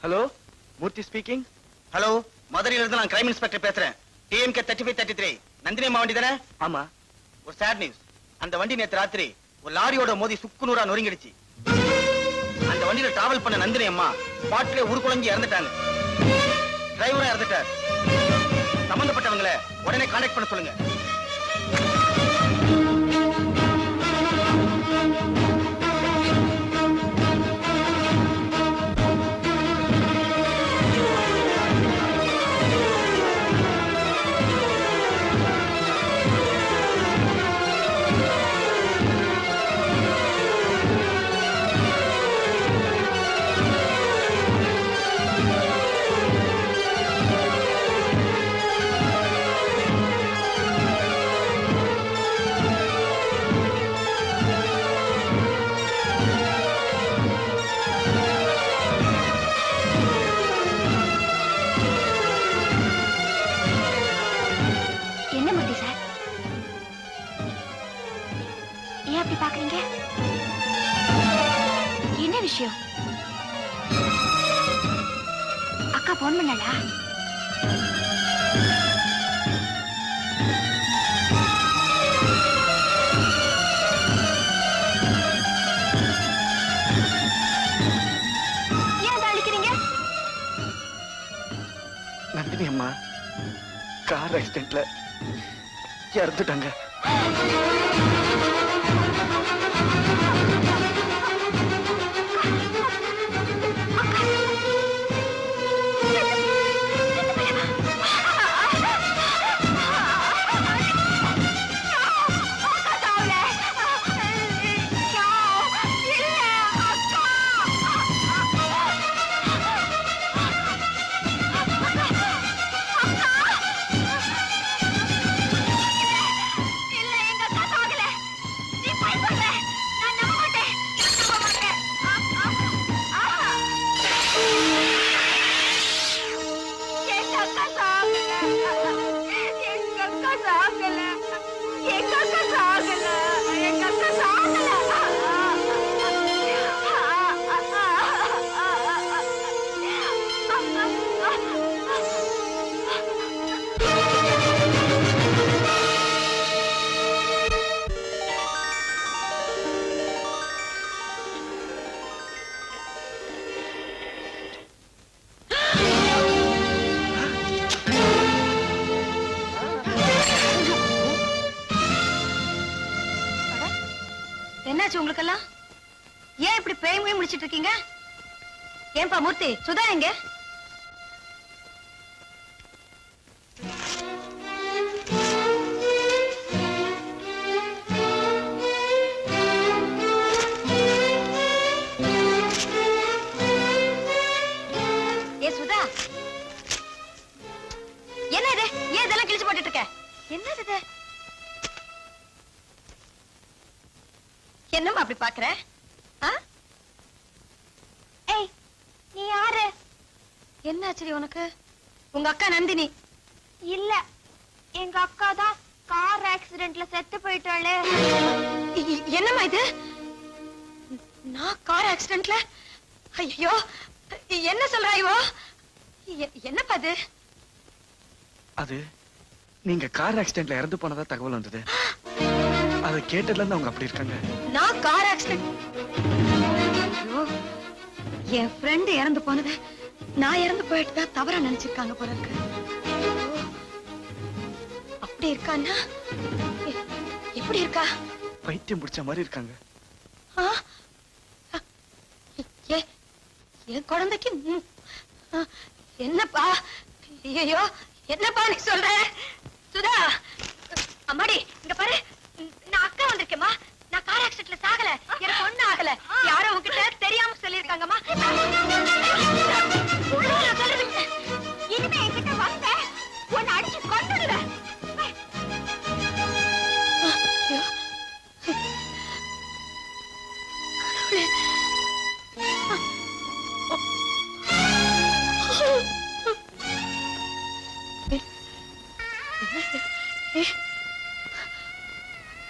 Hello, மூர்த்தி speaking. Hello, மதுரையில இருந்து நான் கிரைம் இன்ஸ்பெக்டர் பேசுறேன். டிஎம்கே 3533 நந்தினி அம்மா வண்டி தானே? ஆமா. ஒரு சேட் நியூஸ். அந்த வண்டி நேத்து ராத்திரி ஒரு லாரியோட மோதி சுக்குநூறா நொறுங்கிடுச்சு. அந்த வண்டியில டிராவல் பண்ண நந்தினி அம்மா ஸ்பாட்லயே உருக்குலைஞ்சு இறந்துட்டாங்க. டிரைவரா இறந்துட்டார். சம்பந்தப்பட்டவங்களை உடனே கான்டாக்ட் பண்ண சொல்லுங்க. அக்கா போன் பண்ணலா? ஏன் அழிக்கிறீங்க? நந்தினி அம்மா கார் ஆக்சிடென்ட்ல இறந்துட்டாங்க. என்னாச்சு உங்களுக்கெல்லாம்? ஏன் இப்படி பேய் முடிச்சிட்டு இருக்கீங்க? ஏன்பா மூர்த்தி, சுதா எங்க? ஏ சுதா, என்ன இது? ஏன் இதெல்லாம் கிழிச்சு போட்டுட்டு இருக்க? என்னது இது? என்னம்மா அப்படி பாக்குற? ஏய், நீ யாரு? என்ன ஆச்சரி உனக்கு? உங்க அக்கா நந்தினி. இல்ல, எங்க அக்கா தான் கார் ஆக்சிடென்ட்ல செத்து போயிட்டாளே. என்னம்மா இது? நான் கார் ஆக்சிடென்ட்ல? ஐயோ, என்ன சொல்றாயோ? என்னப்பா அது? அது நீங்க கார் ஆக்சிடென்ட்ல இறந்து போனதா தகவல் வந்தது. அதை கேட்டதுல இருந்து அவங்க அப்படி இருக்காங்க. நான் கார் ஆக்சிடென்ட்? என் ஃப்ரெண்ட் இறந்து போனது நான் இறந்து போயிட்டு தவறா நினைச்சிருக்காங்க போல இருக்கு. அப்படி இருக்கான்னா எப்படி இருக்கா? பைத்தியம் பிடிச்ச மாதிரி இருக்காங்க. என் குழந்தைக்கு என்னப்பா? ஐயோ, என்னப்பா நீ சொல்ற? சுதா, அம்மாடி இங்க பாரு, நான் அக்கா வந்திருக்கேம்மா. நான் கார் ஆக்சிடென்ட்ல சாகல, எனக்கு ஒண்ணும் ஆகல. யாரோ உங்ககிட்ட தெரியாம சொல்லிருக்காங்கம்மா. இனிமே என்கிட்ட வந்த உன்னை அடிச்சு கொன்னுடுவேன்.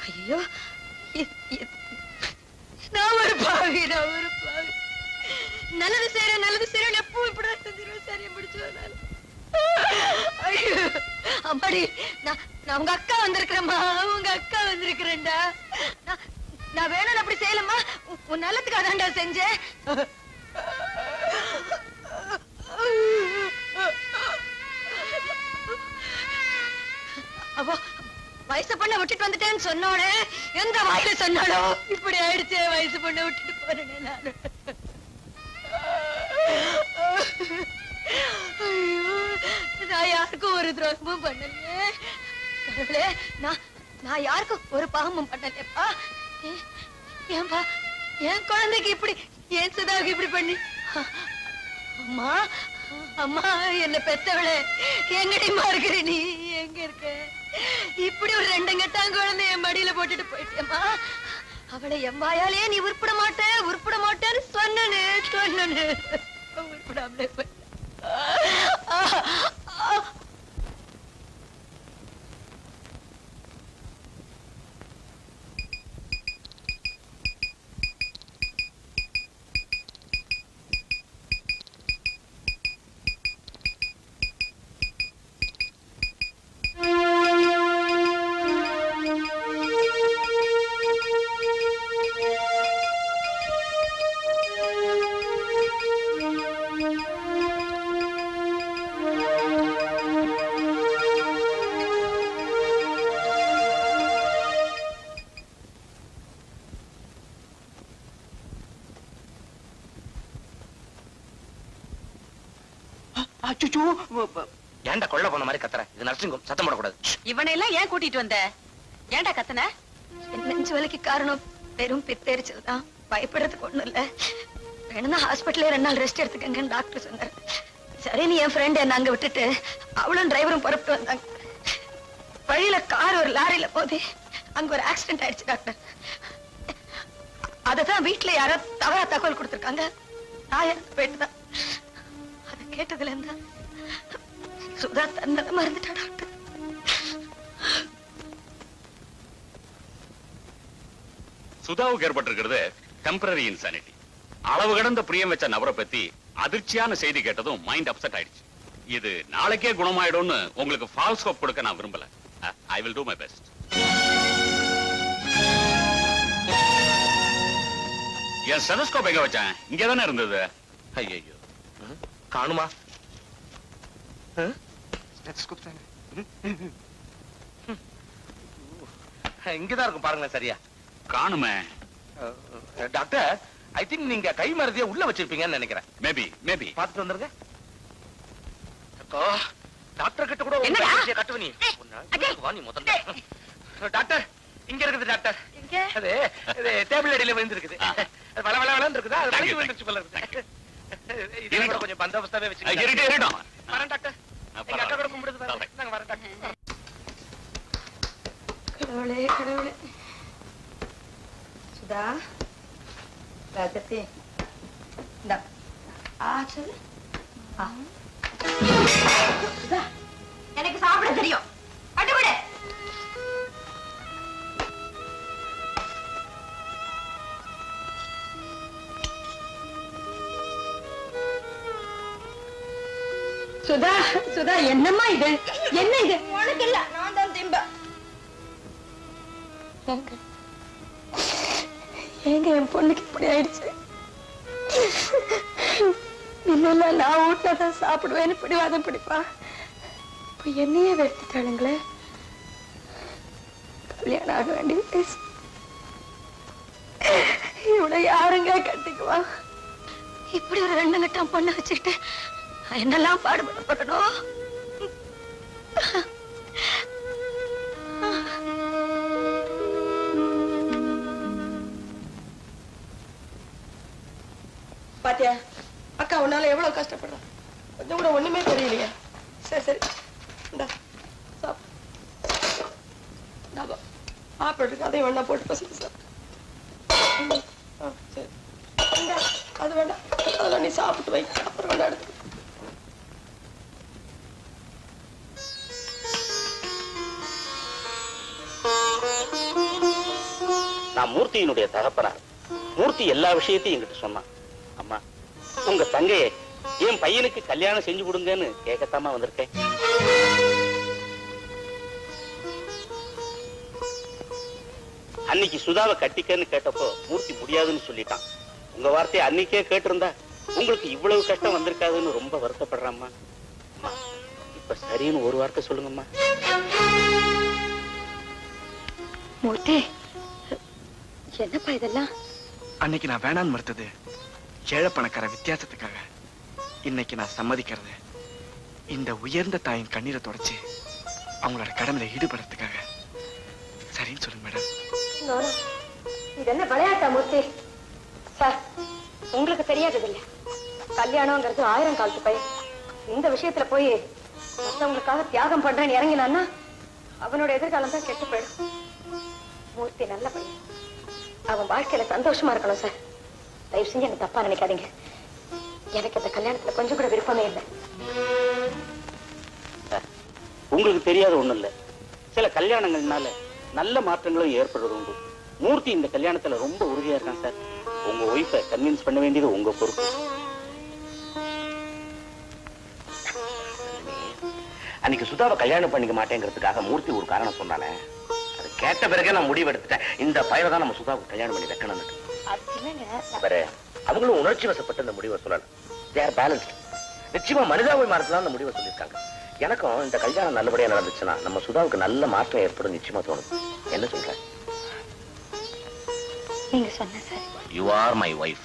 ஐயோ, நான் ஒரு பாவி. நல்லது செய்யறேன் எப்பவும் இப்படி அம்மாடி நான் உங்க அக்கா வந்திருக்கிறேம்மா, உங்க அக்கா வந்திருக்கிறேன்டா. நான் வேணும் அப்படி செய்யலம்மா, உன் நல்லத்துக்காக தான்டா செஞ்சேன். அவ வயசு பொண்ணை விட்டுட்டு வந்துட்டேன்னு சொன்னோனே எந்த வாயில சொன்னாலோ இப்படி ஆயிடுச்சு. வயசு பொண்ணை விட்டுட்டு போறேன் நானு. ஐயோ, நான் யாருக்கும் ஒரு துரோகமும் பண்ணலையே கடவுளே. நான் யாருக்கும் ஒரு பாவமும் பண்ணலையப்பா. ஏன்பா என் குழந்தைக்கு இப்படி, ஏன் சுதாவுக்கு இப்படி பண்ணி? அம்மா அம்மா, என்ன பெத்தவளே, எங்கடிமா இருக்கிற நீ? எங்க இருக்க? இப்படி ஒரு 2 கெட்டாங்க குழந்தை என் மடியில போட்டுட்டு போயிட்டேம்மா. அவளை என் வாயாலே நீ உருப்பிட மாட்டேன்னு சொன்னனு உருப்பிடாமலே போய். ஏன்டா கொள்ள போன மாதிரி கத்துற? இது நர்சிங் ஹோம், சத்தம் போடக்கூடாது. இவனை எல்லாம் ஏன் கூட்டிட்டு வந்த? ஏன்டா கத்தன? நெஞ்சு வலிக்கு காரணம் வெறும் பித்தெரிச்சல் தான், பயப்படுறதுக்கு ஒண்ணும் இல்ல. வேணும்னா ஹாஸ்பிட்டல்ல 2 நாள் ரெஸ்ட் எடுத்துக்கங்கன்னு டாக்டர் சொன்னார். சரி, நீ என் ஃப்ரெண்ட் என்ன அங்க விட்டுட்டு அவளும் டிரைவரும் புறப்பட்டு வந்தாங்க. வழியில கார் ஒரு லாரியில போதே அங்க ஒரு ஆக்சிடென்ட் ஆயிடுச்சு டாக்டர். அததான் வீட்டுல யாரோ தவறா தகவல் கொடுத்திருக்காங்க. நான் இறந்து போயிட்டுதான். அதை கேட்டதுல இருந்தா சுதா தன்னதை மறந்துட்டா டாக்டர். சுதாவுக்கு ஏற்பட்டிருக்கிறது டெம்பரரி இன்சானிட்டி. அளவு கடந்த பிரியம் வச்ச நபரை பத்தி அதிர்ச்சியான செய்தி கேட்டதும் மைண்ட் அப்செட் ஆயிடுச்சு. இது நாளைக்கே குணமாயிடும்னு உங்களுக்கு ஃபால்ஸ் ஹோப் கொடுக்க நான் விரும்பல. I will do my best. N stethoscope எங்க வச்சேன்? இங்க தானே இருந்தது. ஐயோ, காணுமா? இங்கதான் இருக்கும் பாருங்களேன். சரியா காணுமே. டாக்டர், ஐ திங்க் நீங்க கை மருதிய உள்ள வச்சிருப்பீங்கன்னு நினைக்கிறேன். மேபி பாத்துட்டு வந்துருங்க. டாக்டர் கிட்ட கூட என்னடா? கட்டுவ நீ. வா நீ முதல்ல. டாக்டர், இங்க இருக்குது டாக்டர். அது டேபிள் அடியில விழுந்திருக்குது. அது வள வளன்னு இருக்குதா? அது வளைஞ்சு விழுந்துருச்சு போல இருக்கு. இது கூட கொஞ்சம் பந்தோபஸ்தாவே வச்சுக்கோங்க. வரேன் டாக்டர். எங்க அக்கா கூட கும்பிடுது பாருங்க. நாங்க வரேன் டாக்டர். கடவுளே கடவுளே. சுதா, ராஜத்தி, இந்தா. சொல்லு. சுதா, எனக்கு சாப்பிட தெரியும். கண்டுபிடு. சுதா, சுதா, என்னம்மா இது? என்ன இது? உனக்கு இல்ல, நான் தான் திம்ப. ஏங்க என் பொண்ணுக்கு இப்படி ஆயிடுச்சு? இல்ல, நான் ஊட்டாதான் சாப்பிடுவேன்னு பிடிவாதம் பிடிப்பா. இப்ப என்னையே வெட்டிட்டாளுங்களே. கல்யாணம் ஆக வேண்டிய வயசு. இவளை யாருங்க கட்டிக்குவா? இப்படி ஒரு 2 கட்டம் பொண்ணை வச்சுக்கிட்டு என்னெல்லாம் பாடுபடப்படணும். பாத்தியா அக்கா, உன்னால எவ்வளவு கஷ்டப்படுறா. கொஞ்சம் கூட ஒண்ணுமே தெரியலையா? சரி சரி, சாப்பிட்டு அதையும் வேணா போட்டு பசங்க சாப்பிட்டு. சரி, அது வேண்டாம், அதெல்லாம் நீ சாப்பிட்டு வை, அப்புறம் வேணா எடுத்து. நான் மூர்த்தியினுடைய தகப்பனார். மூர்த்தி எல்லா விஷயத்தையும் என்கிட்ட சொன்னான். அம்மா, உங்க தங்கையை என் பையனுக்கு கல்யாணம் செஞ்சு கொடுங்கன்னு கேட்கத்தாமா வந்திருக்கேன். அன்னைக்கு சுதாவை கட்டிக்கன்னு கேட்டப்போ மூர்த்தி முடியாதுன்னு சொல்லிட்டான். உங்க வார்த்தையை அன்னைக்கே கேட்டிருந்தா உங்களுக்கு இவ்வளவு கஷ்டம் வந்திருக்காதுன்னு ரொம்ப வருத்தப்படுறாம்மா. அம்மா, இப்ப சரின்னு ஒரு வார்த்தை சொல்லுங்கம்மா. மூர்த்தி, என்னப்பா இதெல்லாம்? அன்னைக்கு நான் வேணான்னு மறுத்தது ஏழை பணக்கார வித்தியாசத்துக்காக. இன்னைக்கு நான் சம்மதிக்கிறது இந்த உயர்ந்த தாயின் கண்ணீரை தொடச்சு அவங்களோட கடமையில ஈடுபடுறதுக்காக. சரின்னு சொல்லுங்க மேடம். இது என்ன விளையாட்டா மூர்த்தி? சார், உங்களுக்கு தெரியாதது இல்ல, கல்யாணம்ங்கிறது 1000 காலத்து பையன். இந்த விஷயத்துல போய் மத்தவங்களுக்காக தியாகம் பண்றேன்னு இறங்கினான்னா அவனோட எதிர்காலம் தான் கெட்டு போயிடும். மூர்த்தி நல்ல பையன், அவன் வாழ்க்கையில சந்தோஷமா இருக்கணும் சார். தயவு செஞ்சு எனக்கு தப்பா நினைக்காதீங்க. எனக்கு இந்த கல்யாணத்துல கொஞ்சம் கூட விருப்பமே இல்லை. உங்களுக்கு தெரியாத ஒண்ணும் இல்ல, சில கல்யாணங்கள்னால நல்ல மாற்றங்களும் ஏற்படுறது உண்டு. மூர்த்தி இந்த கல்யாணத்துல ரொம்ப உறுதியா இருக்கான் சார். உங்க ஒய்ஃபை கன்வின்ஸ் பண்ண வேண்டியது உங்க பொறுப்பு. அன்னைக்கு சுதாவை கல்யாணம் பண்ணிக்க மாட்டேங்கிறதுக்காக மூர்த்தி ஒரு காரணம் சொன்னானே, அது கேட்ட பிறகே நான் முடிவு எடுத்துட்டேன். இந்த பையனை தான் நம்ம சுதாவுக்கு கல்யாணம் பண்ணி வைக்கணும். பாரு, அவங்களும் உணர்ச்சி வசப்பட்டு இந்த முடிவை சொல்லல. They are balanced. நிச்சயமா மனிதாபிமானத்துல அந்த முடிவை சொல்லியிருக்காங்க. எனக்கும் இந்த கல்யாணம் நல்லபடியா நடந்துச்சுன்னா நம்ம சுதாவுக்கு நல்ல மாற்றம் ஏற்படும் நிச்சயமா தோணுது. என்ன சொல்ற? நீங்க சொன்ன sir. You are my wife.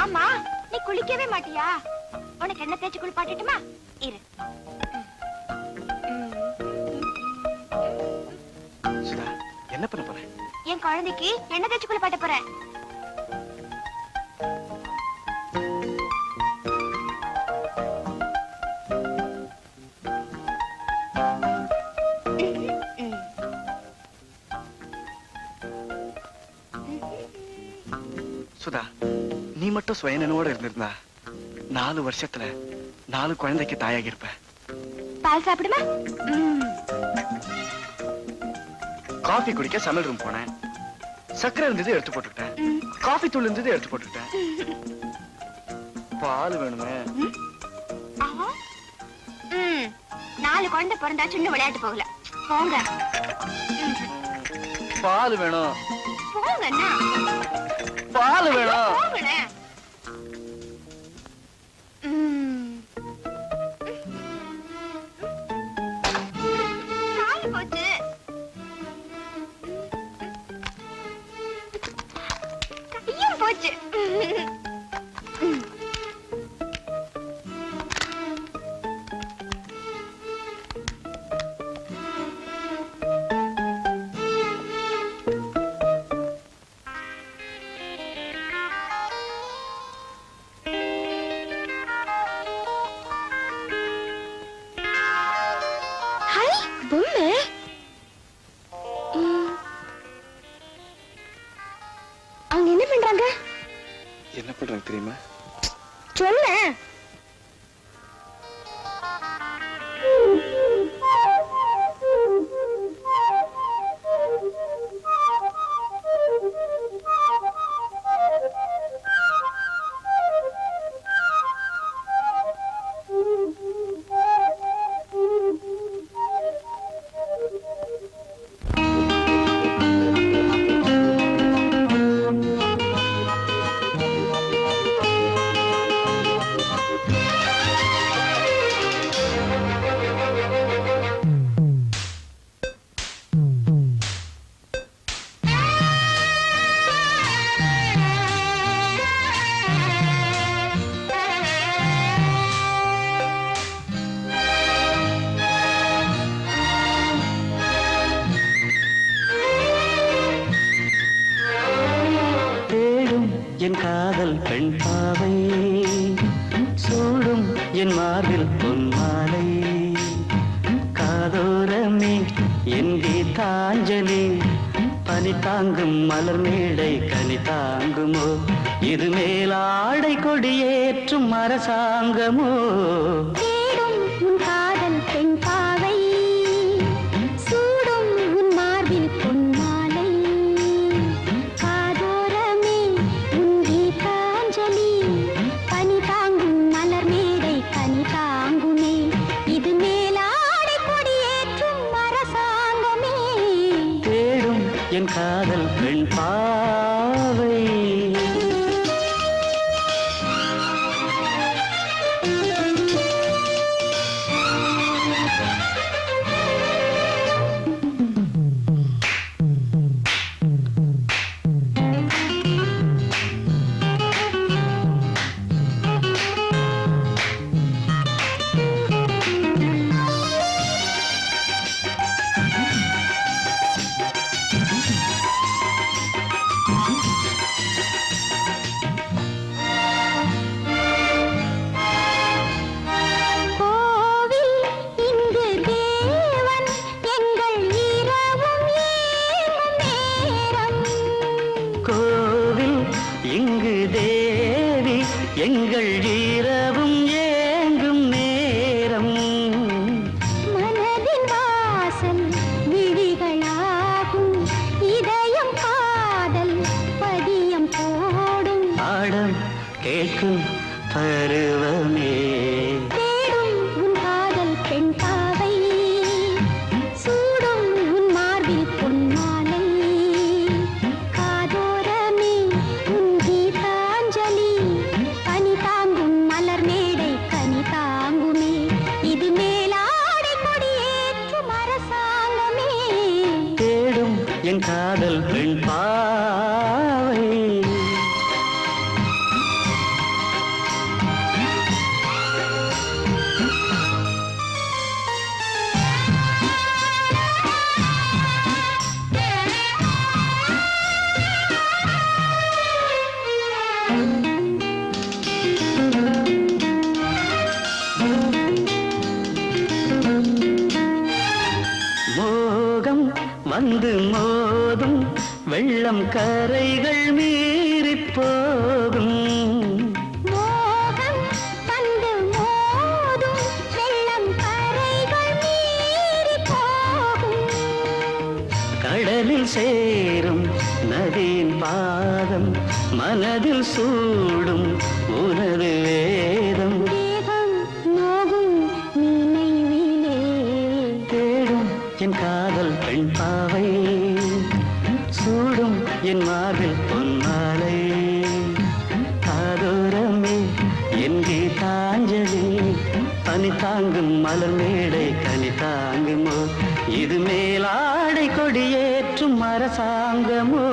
அம்மா, நீ குளிக்கவே மாட்டியா? உனக்கு என்ன தேய்ச்சி குளிப்பாட்டுமா? இரு. சுதா, என்ன பண்ண போறேன்? என் குழந்தைக்கு என்ன தேய்ச்சி குளிப்பாட்ட போறேன். சுதா, நீ மட்டும் சுயநனோட இருந்திருந்தா 4 வருஷத்துல 4 குழந்தைக்கு தாயாகி இருப்ப. பால் சாப்பிடுமா? காஃபி குடிக்க சமையல் ரூம் போனேன். சக்கரை இருந்தது எடுத்து போட்டுக்கிட்டேன். காஃபி தூள் இருந்தது எடுத்து போட்டுக்கிட்டேன். பால் வேணுமே. 4 குழந்தை பிறந்தா சின்ன விளையாட்டு போகல. போங்க. பால் வேணும். போங்க அண்ணா. பால் வேணும். போங்கண்ணே. பால் போச்சு. கையும் போச்சு. பொம்மை அவங்க என்ன பண்றாங்க? என்ன பண்றாங்க தெரியுமா? சொல்ல. என் காதல் பெண் பாவை சூடும் என் மார்பில் பொன்மாலை காதோரமே என் கீதாஞ்சலி பனி தாங்கும் மலர் மேடை கனி தாங்குமோ இது மேலாடை கொடியேற்றும் அரசாங்கமோ உன் காதல் பெண் பாவை சூடும் உன் மார்பில் பொன்மாலை இறங்கு தேவி எங்கள் இரவும் ஏங்கும் நேரம். மனதின் வாசல் விழிகளாகும் இதயம் காதல் பதியம் போடும் பாடம் கேட்கும் பருவமே. தேடும் உன் காதல் பெண் பாவை சூடும் உன் மார்பில் பொன்மாலை காதோரமே உன் கீதாஞ்சலி பனி தாங்கும் மலர் மேடை கனி தாங்குமே இது மேலாடை கொடியேற்றும் அரசாங்கமே. தேடும் என் காதல் பெண் பாவை. மோகம் வந்து மோதும் வெள்ளம் கரைகள் மீறிப் போகும். மோகம் வந்து மோதும் வெள்ளம் கரைகள் மீறி போகும் கடலில் சேரும் நதியின் பாதம் மனதில் சூடும் உனது வேதம். தேகம் நோகும் நினைவிலே தேடும் என் காதல் பெண் பாவை சூடும் என் மார்பில் பொன்மாலை காதோரமே என் கீதாஞ்சலி பனி தாங்கும் மலர் மேடை கனி தாங்குமோ இது மேலாடை கொடியேற்றும் அரசாங்கமோ.